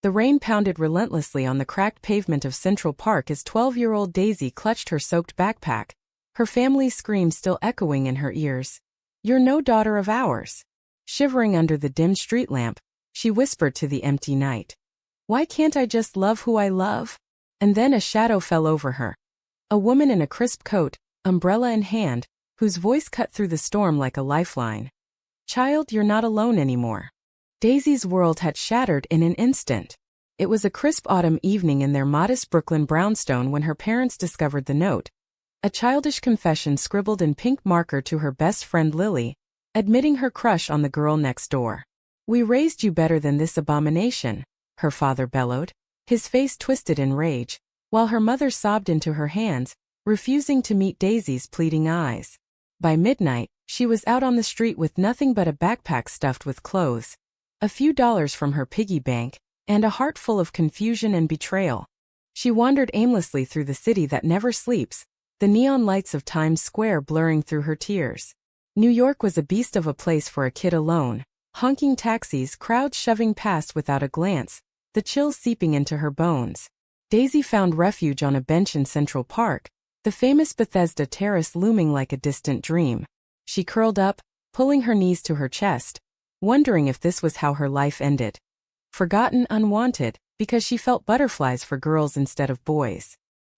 The rain pounded relentlessly on the cracked pavement of Central Park as 12-year-old Daisy clutched her soaked backpack, her family's screams still echoing in her ears. "You're no daughter of ours." Shivering under the dim street lamp, she whispered to the empty night. "Why can't I just love who I love?" And then a shadow fell over her. A woman in a crisp coat, umbrella in hand, whose voice cut through the storm like a lifeline. "Child, you're not alone anymore." Daisy's world had shattered in an instant. It was a crisp autumn evening in their modest Brooklyn brownstone when her parents discovered the note. A childish confession scribbled in pink marker to her best friend Lily, admitting her crush on the girl next door. "We raised you better than this abomination," her father bellowed, his face twisted in rage, while her mother sobbed into her hands, refusing to meet Daisy's pleading eyes. By midnight, she was out on the street with nothing but a backpack stuffed with clothes, a few dollars from her piggy bank, and a heart full of confusion and betrayal. She wandered aimlessly through the city that never sleeps, the neon lights of Times Square blurring through her tears. New York was a beast of a place for a kid alone, honking taxis, crowds shoving past without a glance, the chills seeping into her bones. Daisy found refuge on a bench in Central Park, the famous Bethesda terrace looming like a distant dream. She curled up, pulling her knees to her chest, wondering if this was how her life ended. Forgotten, unwanted, because she felt butterflies for girls instead of boys.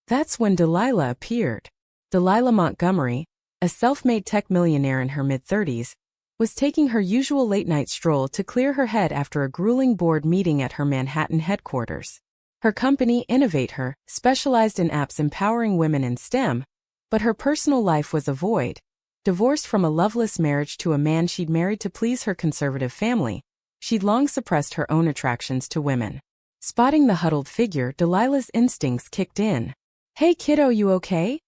That's when Delilah appeared. Delilah Montgomery, a self-made tech millionaire in her mid-30s, was taking her usual late-night stroll to clear her head after a grueling board meeting at her Manhattan headquarters. Her company, Innovate Her, specialized in apps empowering women in STEM, but her personal life was a void. Divorced from a loveless marriage to a man she'd married to please her conservative family, she'd long suppressed her own attractions to women. Spotting the huddled figure, Delilah's instincts kicked in. "Hey kiddo, you okay?"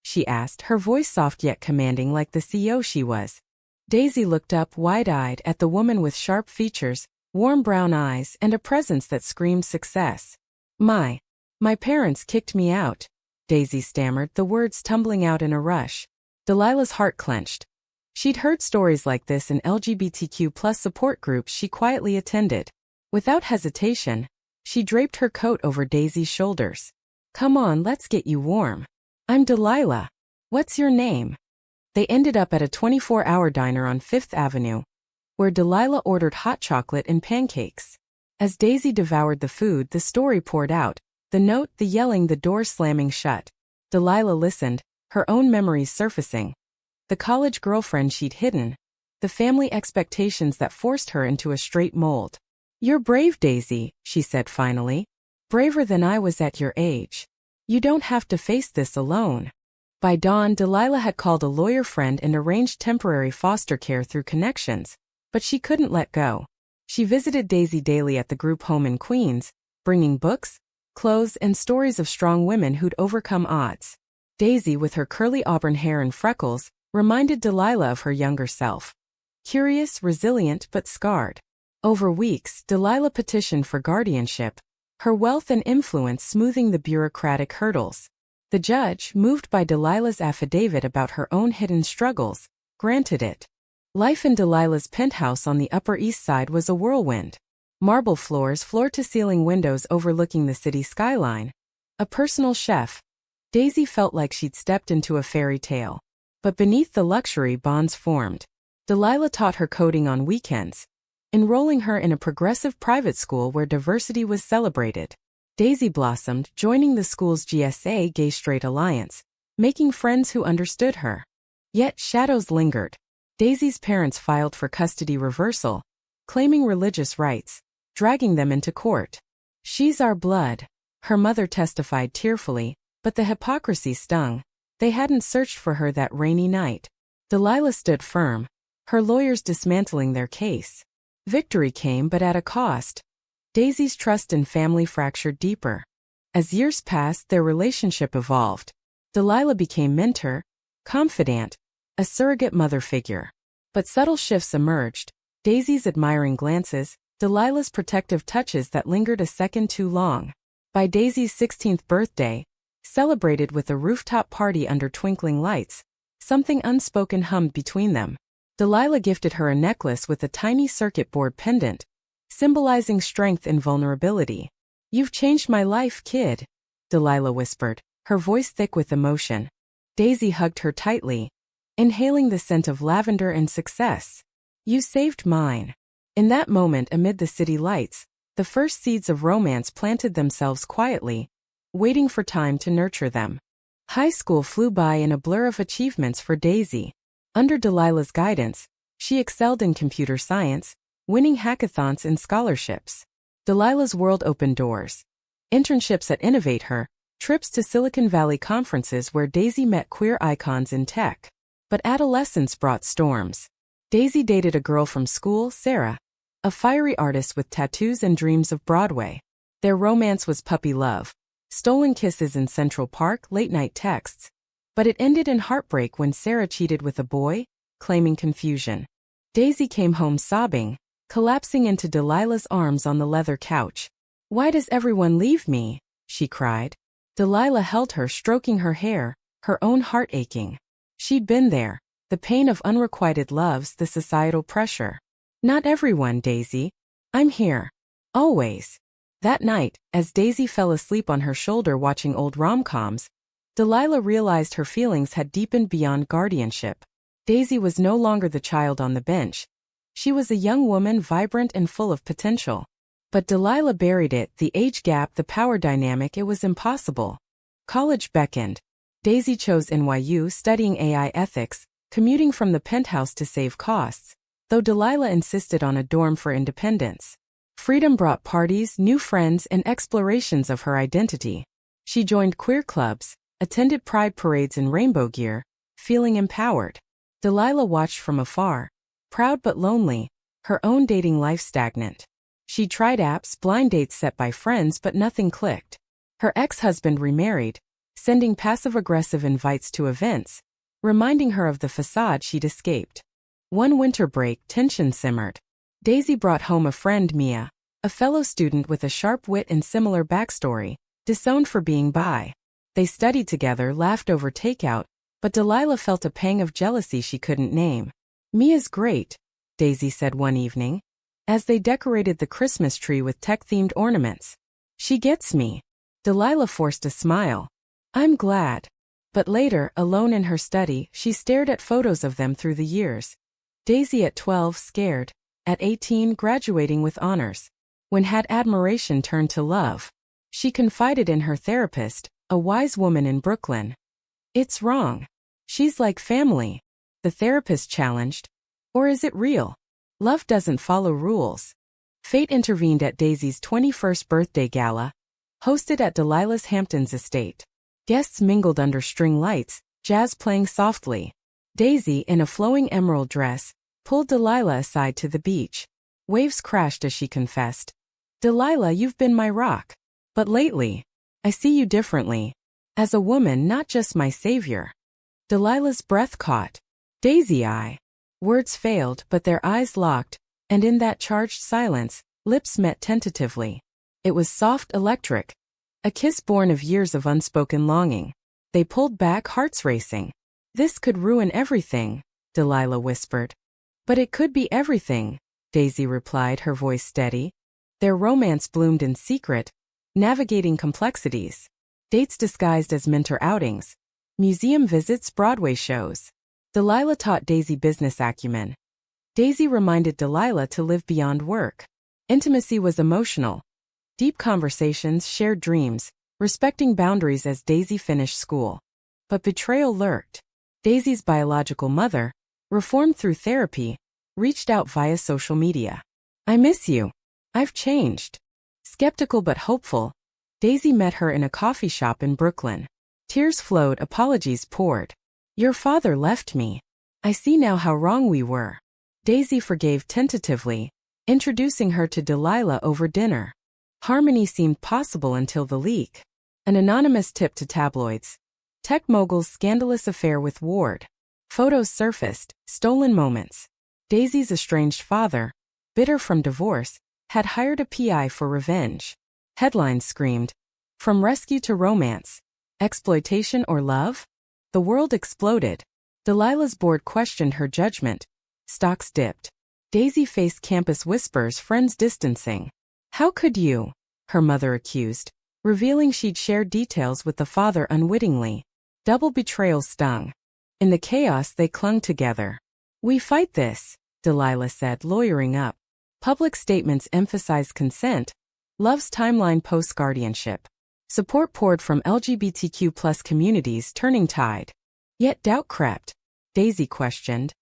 she asked, her voice soft yet commanding like the CEO she was. Daisy looked up wide-eyed at the woman with sharp features, warm brown eyes, and a presence that screamed success. My parents kicked me out," Daisy stammered, the words tumbling out in a rush. Delilah's heart clenched. She'd heard stories like this in LGBTQ+ support groups she quietly attended. Without hesitation, she draped her coat over Daisy's shoulders. "Come on, let's get you warm. I'm Delilah. What's your name?" They ended up at a 24-hour diner on Fifth Avenue, where Delilah ordered hot chocolate and pancakes. As Daisy devoured the food, the story poured out, the note, the yelling, the door slamming shut. Delilah listened, her own memories surfacing. The college girlfriend she'd hidden, the family expectations that forced her into a straight mold. "You're brave, Daisy," she said finally. "Braver than I was at your age. You don't have to face this alone." By dawn, Delilah had called a lawyer friend and arranged temporary foster care through connections, but she couldn't let go. She visited Daisy daily at the group home in Queens, bringing books, clothes, and stories of strong women who'd overcome odds. Daisy, with her curly auburn hair and freckles, reminded Delilah of her younger self. Curious, resilient, but scarred. Over weeks, Delilah petitioned for guardianship, her wealth and influence smoothing the bureaucratic hurdles. The judge, moved by Delilah's affidavit about her own hidden struggles, granted it. Life in Delilah's penthouse on the Upper East Side was a whirlwind. Marble floors, floor-to-ceiling windows overlooking the city skyline. A personal chef. Daisy felt like she'd stepped into a fairy tale. But beneath the luxury, bonds formed. Delilah taught her coding on weekends, enrolling her in a progressive private school where diversity was celebrated. Daisy blossomed, joining the school's GSA Gay Straight Alliance, making friends who understood her. Yet shadows lingered. Daisy's parents filed for custody reversal, claiming religious rights, dragging them into court. "She's our blood," her mother testified tearfully, but the hypocrisy stung. They hadn't searched for her that rainy night. Delilah stood firm, her lawyers dismantling their case. Victory came, but at a cost. Daisy's trust in family fractured deeper. As years passed, their relationship evolved. Delilah became mentor, confidant, a surrogate mother figure. But subtle shifts emerged. Daisy's admiring glances, Delilah's protective touches that lingered a second too long. By Daisy's 16th birthday, celebrated with a rooftop party under twinkling lights, something unspoken hummed between them. Delilah gifted her a necklace with a tiny circuit board pendant, symbolizing strength and vulnerability. "You've changed my life, kid," Delilah whispered, her voice thick with emotion. Daisy hugged her tightly, inhaling the scent of lavender and success. "You saved mine." In that moment amid the city lights, the first seeds of romance planted themselves quietly, waiting for time to nurture them. High school flew by in a blur of achievements for Daisy. Under Delilah's guidance, she excelled in computer science, winning hackathons and scholarships. Delilah's world opened doors. Internships at Innovate Her, trips to Silicon Valley conferences where Daisy met queer icons in tech. But adolescence brought storms. Daisy dated a girl from school, Sarah, a fiery artist with tattoos and dreams of Broadway. Their romance was puppy love, stolen kisses in Central Park, late-night texts. But it ended in heartbreak when Sarah cheated with a boy, claiming confusion. Daisy came home sobbing, collapsing into Delilah's arms on the leather couch. "Why does everyone leave me?" she cried. Delilah held her, stroking her hair, her own heart aching. She'd been there, the pain of unrequited loves, the societal pressure. "Not everyone, Daisy. I'm here. Always." That night, as Daisy fell asleep on her shoulder watching old rom-coms, Delilah realized her feelings had deepened beyond guardianship. Daisy was no longer the child on the bench. She was a young woman, vibrant and full of potential. But Delilah buried it, the age gap, the power dynamic. It was impossible. College beckoned. Daisy chose NYU, studying AI ethics, commuting from the penthouse to save costs, though Delilah insisted on a dorm for independence. Freedom brought parties, new friends, and explorations of her identity. She joined queer clubs, attended pride parades in rainbow gear, feeling empowered. Delilah watched from afar, proud but lonely, her own dating life stagnant. She tried apps, blind dates set by friends, but nothing clicked. Her ex-husband remarried, sending passive-aggressive invites to events, reminding her of the facade she'd escaped. One winter break, tension simmered. Daisy brought home a friend, Mia, a fellow student with a sharp wit and similar backstory, disowned for being bi. They studied together, laughed over takeout, but Delilah felt a pang of jealousy she couldn't name. "Mia's great," Daisy said one evening, as they decorated the Christmas tree with tech-themed ornaments. "She gets me." Delilah forced a smile. "I'm glad." But later, alone in her study, she stared at photos of them through the years. Daisy at 12, scared. At 18, graduating with honors. When had admiration turned to love? She confided in her therapist, a wise woman in Brooklyn. "It's wrong. She's like family." The therapist challenged. "Or is it real? Love doesn't follow rules." Fate intervened at Daisy's 21st birthday gala, hosted at Delilah's Hamptons estate. Guests mingled under string lights, jazz playing softly. Daisy, in a flowing emerald dress, pulled Delilah aside to the beach. Waves crashed as she confessed. "Delilah, you've been my rock. But lately, I see you differently. As a woman, not just my savior." Delilah's breath caught. "Daisy, I." Words failed, but their eyes locked, and in that charged silence, lips met tentatively. It was soft, electric. A kiss born of years of unspoken longing. They pulled back, hearts racing. "This could ruin everything," Delilah whispered. "But it could be everything," Daisy replied, her voice steady. Their romance bloomed in secret, navigating complexities. Dates disguised as mentor outings. Museum visits, Broadway shows. Delilah taught Daisy business acumen. Daisy reminded Delilah to live beyond work. Intimacy was emotional. Deep conversations, shared dreams, respecting boundaries as Daisy finished school. But betrayal lurked. Daisy's biological mother, reformed through therapy, reached out via social media. "I miss you. I've changed." Skeptical but hopeful, Daisy met her in a coffee shop in Brooklyn. Tears flowed, apologies poured. "Your father left me. I see now how wrong we were." Daisy forgave tentatively, introducing her to Delilah over dinner. Harmony seemed possible until the leak. An anonymous tip to tabloids. Tech mogul's scandalous affair with Ward. Photos surfaced, stolen moments. Daisy's estranged father, bitter from divorce, had hired a PI for revenge. Headlines screamed, "From rescue to romance. Exploitation or love?" The world exploded. Delilah's board questioned her judgment. Stocks dipped. Daisy faced campus whispers, friends distancing. How could you? Her mother accused, revealing she'd shared details with the father unwittingly. Double betrayal stung. In the chaos they clung together. We fight this, Delilah said, lawyering up. Public statements emphasized consent. Love's timeline post-guardianship. Support poured from LGBTQ+ communities, turning tide. Yet doubt crept. Daisy questioned.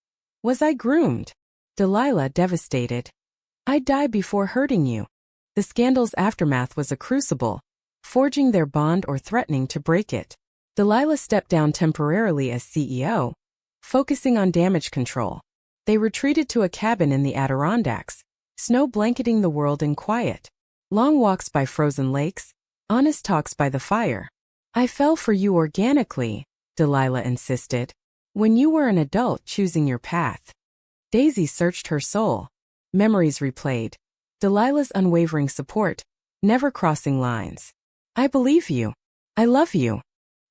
Was I groomed? Delilah devastated. I'd die before hurting you. The scandal's aftermath was a crucible, forging their bond or threatening to break it. Delilah stepped down temporarily as CEO, focusing on damage control. They retreated to a cabin in the Adirondacks, snow blanketing the world in quiet. Long walks by frozen lakes, honest talks by the fire. I fell for you organically, Delilah insisted, when you were an adult choosing your path. Daisy searched her soul. Memories replayed. Delilah's unwavering support, never crossing lines. I believe you. I love you.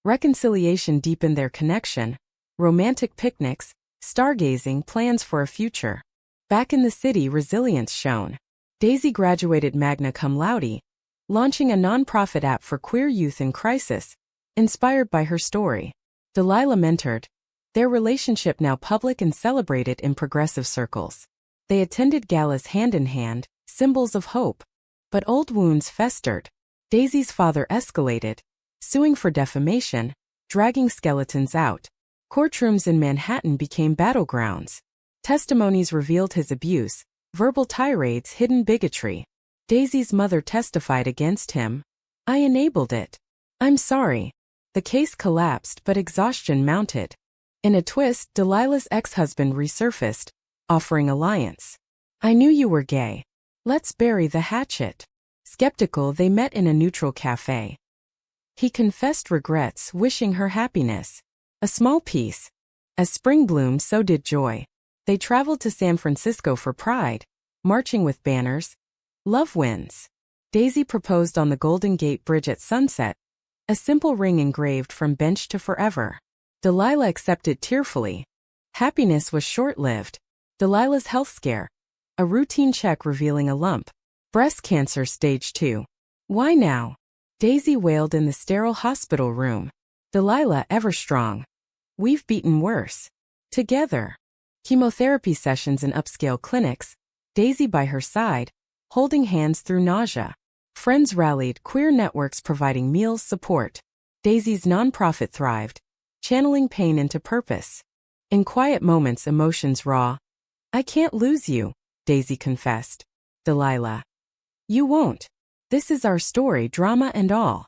Reconciliation deepened their connection. Romantic picnics, stargazing, plans for a future. Back in the city, resilience shone. Daisy graduated magna cum laude, launching a nonprofit app for queer youth in crisis, inspired by her story. Delilah mentored, their relationship now public and celebrated in progressive circles. They attended galas hand in hand, symbols of hope. But old wounds festered. Daisy's father escalated, suing for defamation, dragging skeletons out. Courtrooms in Manhattan became battlegrounds. Testimonies revealed his abuse, verbal tirades, hidden bigotry. Daisy's mother testified against him. I enabled it. I'm sorry. The case collapsed, but exhaustion mounted. In a twist, Delilah's ex-husband resurfaced, offering alliance. I knew you were gay. Let's bury the hatchet. Skeptical, they met in a neutral cafe. He confessed regrets, wishing her happiness. A small piece. As spring bloomed, so did joy. They traveled to San Francisco for Pride, marching with banners. Love wins. Daisy proposed on the Golden Gate Bridge at sunset, a simple ring engraved from bench to forever. Delilah accepted tearfully. Happiness was short-lived. Delilah's health scare. A routine check revealing a lump. Breast cancer stage 2. Why now? Daisy wailed in the sterile hospital room. Delilah ever strong. We've beaten worse. Together. Chemotherapy sessions in upscale clinics. Daisy by her side, holding hands through nausea. Friends rallied, queer networks providing meals support. Daisy's nonprofit thrived, channeling pain into purpose. In quiet moments, emotions raw. I can't lose you, Daisy confessed. Delilah. You won't. This is our story, drama and all.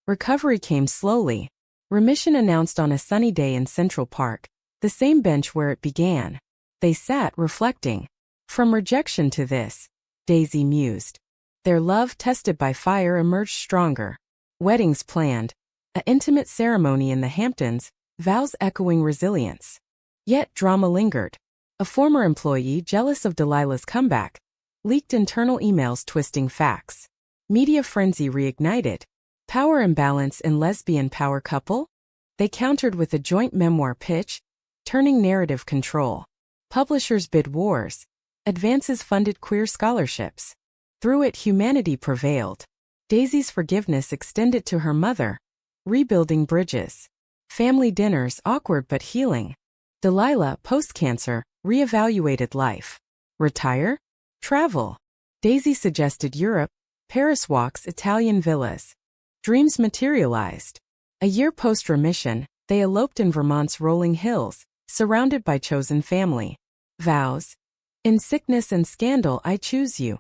Recovery came slowly. Remission announced on a sunny day in Central Park, the same bench where it began. They sat, reflecting. From rejection to this, Daisy mused. Their love, tested by fire, emerged stronger. Weddings planned. An intimate ceremony in the Hamptons, vows echoing resilience. Yet drama lingered. A former employee, jealous of Delilah's comeback, leaked internal emails twisting facts. Media frenzy reignited. Power imbalance in lesbian power couple? They countered with a joint memoir pitch, turning narrative control. Publishers bid wars. Advances funded queer scholarships. Through it, humanity prevailed. Daisy's forgiveness extended to her mother, rebuilding bridges. Family dinners, awkward but healing. Delilah, post-cancer, reevaluated life. Retire? Travel. Daisy suggested Europe, Paris walks, Italian villas. Dreams materialized. A year post-remission, they eloped in Vermont's rolling hills, surrounded by chosen family. Vows. In sickness and scandal, I choose you.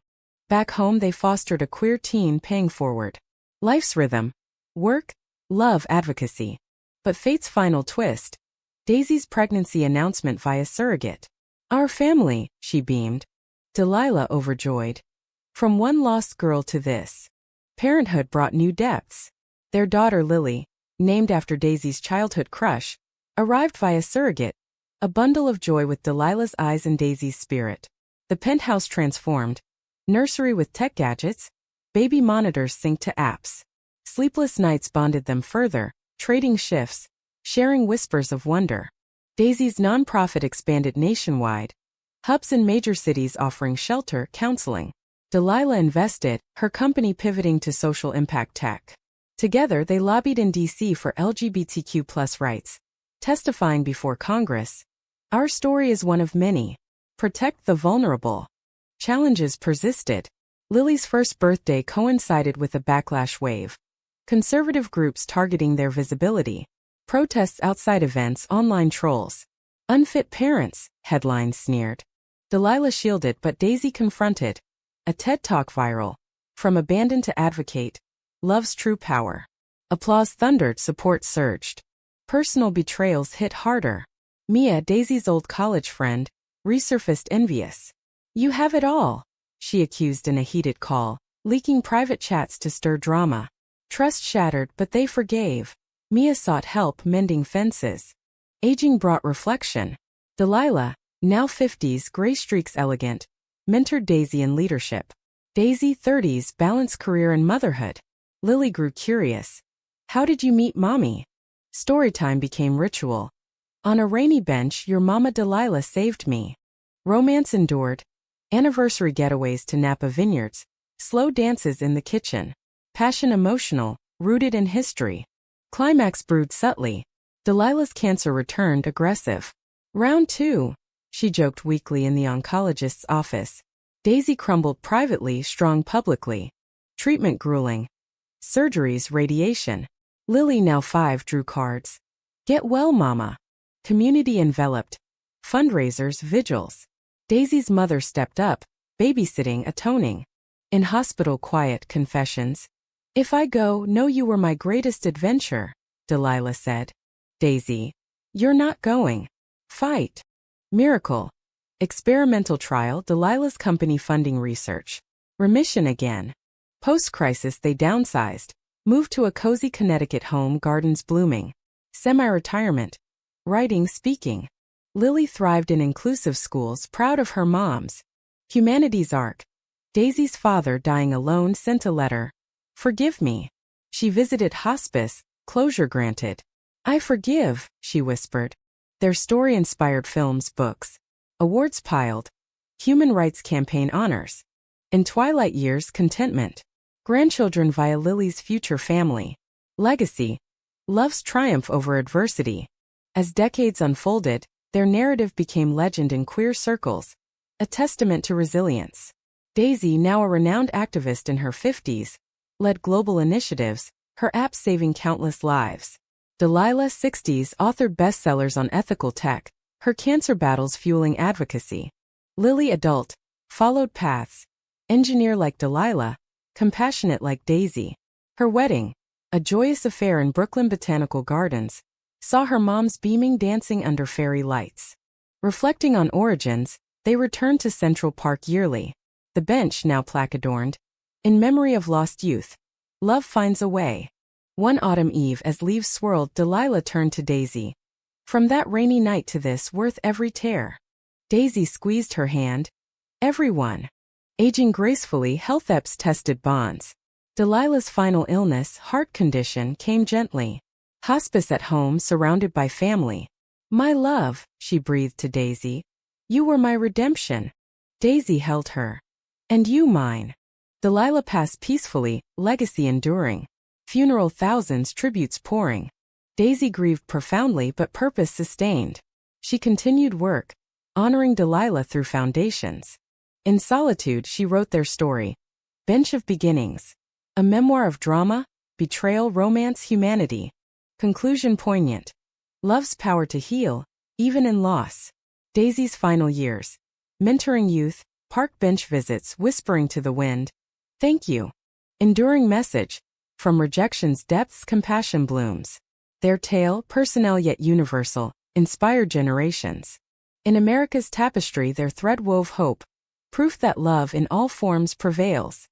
Back home, they fostered a queer teen paying forward. Life's rhythm. Work, love, advocacy. But fate's final twist. Daisy's pregnancy announcement via surrogate. Our family, she beamed. Delilah overjoyed. From one lost girl to this. Parenthood brought new depths. Their daughter Lily, named after Daisy's childhood crush, arrived via surrogate, a bundle of joy with Delilah's eyes and Daisy's spirit. The penthouse transformed. Nursery with tech gadgets, baby monitors synced to apps. Sleepless nights bonded them further, trading shifts, sharing whispers of wonder. Daisy's nonprofit expanded nationwide, Hubs in major cities offering shelter, counseling. Delilah invested, her company pivoting to social impact tech. Together they lobbied in D.C. for LGBTQ+ rights, testifying before Congress. Our story is one of many. Protect the vulnerable. Challenges persisted. Lily's first birthday coincided with a backlash wave. Conservative groups targeting their visibility. Protests outside events, online trolls. Unfit parents, headlines sneered. Delilah shielded but Daisy confronted. A TED Talk viral. From abandon to advocate. Love's true power. Applause thundered, support surged. Personal betrayals hit harder. Mia, Daisy's old college friend, resurfaced envious. You have it all, she accused in a heated call, leaking private chats to stir drama. Trust shattered, but they forgave. Mia sought help mending fences. Aging brought reflection. Delilah, now 50s, gray streaks elegant, mentored Daisy in leadership. Daisy, 30s, balanced career and motherhood. Lily grew curious. How did you meet Mommy? Storytime became ritual. On a rainy bench, your mama Delilah saved me. Romance endured. Anniversary getaways to Napa vineyards. Slow dances in the kitchen. Passion emotional, rooted in history. Climax brewed subtly. Delilah's cancer returned aggressive. Round 2. She joked weakly in the oncologist's office. Daisy crumbled privately, strong publicly. Treatment grueling. Surgeries, radiation. Lily, now 5, drew cards. Get well, mama. Community enveloped. Fundraisers, vigils. Daisy's mother stepped up, babysitting, atoning. In hospital quiet, confessions. If I go, know you were my greatest adventure, Delilah said. Daisy. You're not going. Fight. Miracle. Experimental trial, Delilah's company funding research. Remission again. Post-crisis they downsized. Moved to a cozy Connecticut home, gardens blooming. Semi-retirement. Writing, speaking. Lily thrived in inclusive schools, proud of her moms. Humanities arc. Daisy's father, dying alone, sent a letter. Forgive me. She visited hospice, closure granted. I forgive, she whispered. Their story inspired films, books. Awards piled. Human rights campaign honors. In twilight years, contentment. Grandchildren via Lily's future family. Legacy. Love's triumph over adversity. As decades unfolded, their narrative became legend in queer circles. A testament to resilience. Daisy, now a renowned activist in her 50s, led global initiatives, her app saving countless lives. Delilah, 60s, authored bestsellers on ethical tech, her cancer battles fueling advocacy. Lily, adult, followed paths. Engineer like Delilah, compassionate like Daisy. Her wedding, a joyous affair in Brooklyn Botanical Gardens, saw her mom's beaming dancing under fairy lights. Reflecting on origins, they returned to Central Park yearly. The bench, now plaque-adorned. In memory of lost youth. Love finds a way. One autumn eve, as leaves swirled, Delilah turned to Daisy. From that rainy night to this, worth every tear. Daisy squeezed her hand. Everyone. Aging gracefully, health EPS tested bonds. Delilah's final illness, heart condition, came gently. Hospice at home, surrounded by family. My love, she breathed to Daisy. You were my redemption. Daisy held her. And you mine. Delilah passed peacefully, legacy enduring. Funeral thousands, tributes pouring. Daisy grieved profoundly but purpose sustained. She continued work, honoring Delilah through foundations. In solitude she wrote their story. Bench of Beginnings. A memoir of drama, betrayal, romance, humanity. Conclusion poignant. Love's power to heal, even in loss. Daisy's final years. Mentoring youth, park bench visits, whispering to the wind. Thank you. Enduring message. From rejection's depths, compassion blooms. Their tale, personal yet universal, inspired generations. In America's tapestry their thread wove hope. Proof that love in all forms prevails.